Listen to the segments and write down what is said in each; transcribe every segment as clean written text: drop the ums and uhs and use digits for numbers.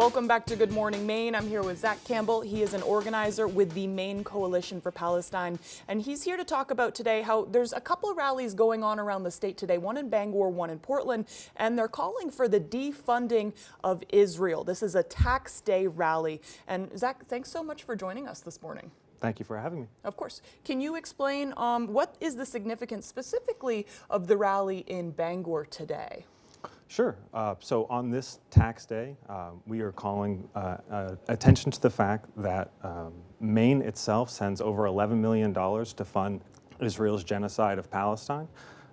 Welcome back to Good Morning Maine. I'm here with Zach Campbell. He is an organizer with the Maine Coalition for Palestine, and he's here to talk about today how there's a couple of rallies going on around the state today, one in Bangor, one in Portland, and they're calling for the defunding of Israel. This is a tax day rally. And Zach, thanks so much for joining us this morning. Thank you for having me. Of course. Can you explain what is the significance specifically of the rally in Bangor today? Sure. So on this tax day, we are calling attention to the fact that Maine itself sends over $11 million to fund Israel's genocide of Palestine.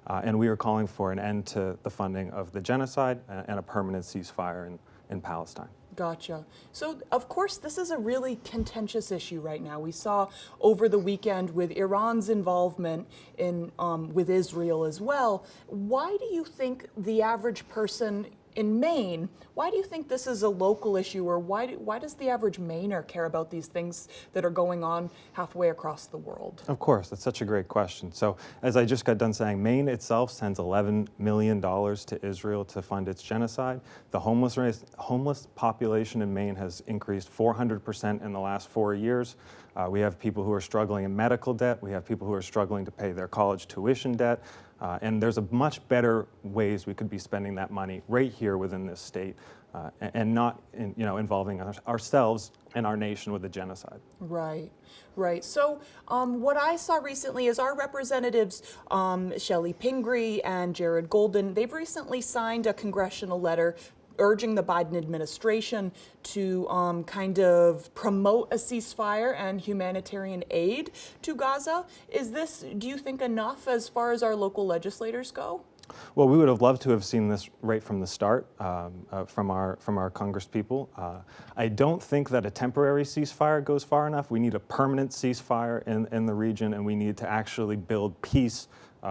And we are calling for an end to the funding of the genocide and a permanent ceasefire in Palestine. Gotcha. So, of course, this is a really contentious issue right now. We saw over the weekend with Iran's involvement in with Israel as well. Why do you think the average person in Maine, why do you think this is a local issue, or why does the average Mainer care about these things that are going on halfway across the world? Of course, that's such a great question. So as I just got done saying, Maine itself sends $11 million to Israel to fund its genocide. The homeless population in Maine has increased 400% in the last 4 years. We have people who are struggling in medical debt. We have people who are struggling to pay their college tuition debt. And there's a much better ways we could be spending that money right here within this state and not involving ourselves and our nation with a genocide. Right, right. So what I saw recently is our representatives, Shelley Pingree and Jared Golden, they've recently signed a congressional letter urging the Biden administration to kind of promote a ceasefire and humanitarian aid to Gaza. Is this, do you think, enough as far as our local legislators go? Well, we would have loved to have seen this right from the start from our Congress people. I don't think that a temporary ceasefire goes far enough. We need a permanent ceasefire in the region, and we need to actually build peace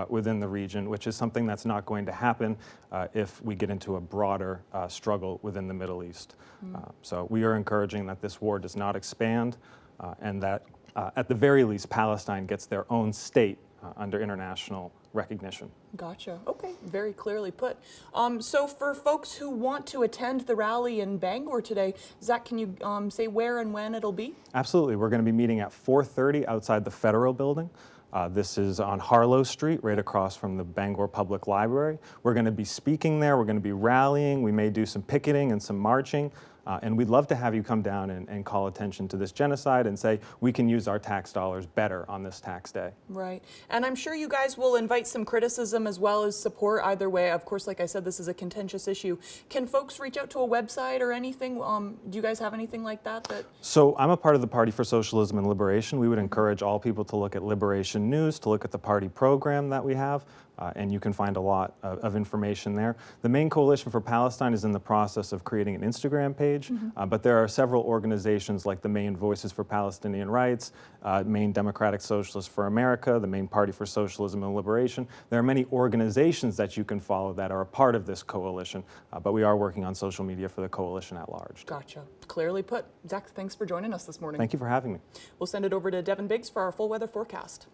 within the region, which is something that's not going to happen if we get into a broader struggle within the Middle East. So we are encouraging that this war does not expand and that at the very least Palestine gets their own state under international recognition. Gotcha. Okay, very clearly put. So for folks who want to attend the rally in Bangor today, Zach, can you say where and when it'll be? Absolutely. We're going to be meeting at 4:30 outside the Federal Building. This is on Harlow Street, right across from the Bangor Public Library. We're going to be speaking there. We're going to be rallying. We may do some picketing and some marching. And we'd love to have you come down and call attention to this genocide and say we can use our tax dollars better on this tax day. Right. And I'm sure you guys will invite some criticism as well as support either way. Of course, like I said, this is a contentious issue. Can folks reach out to a website or anything? Do you guys have anything like that? So I'm a part of the Party for Socialism and Liberation. We would encourage all people to look at Liberation News, to look at the party program that we have. And you can find a lot of information there. The Maine Coalition for Palestine is in the process of creating an Instagram page, but there are several organizations like the Maine Voices for Palestinian Rights, Maine Democratic Socialists for America, the Maine Party for Socialism and Liberation. There are many organizations that you can follow that are a part of this coalition, but we are working on social media for the coalition at large. Gotcha. Clearly put. Zach, thanks for joining us this morning. Thank you for having me. We'll send it over to Devin Biggs for our full weather forecast.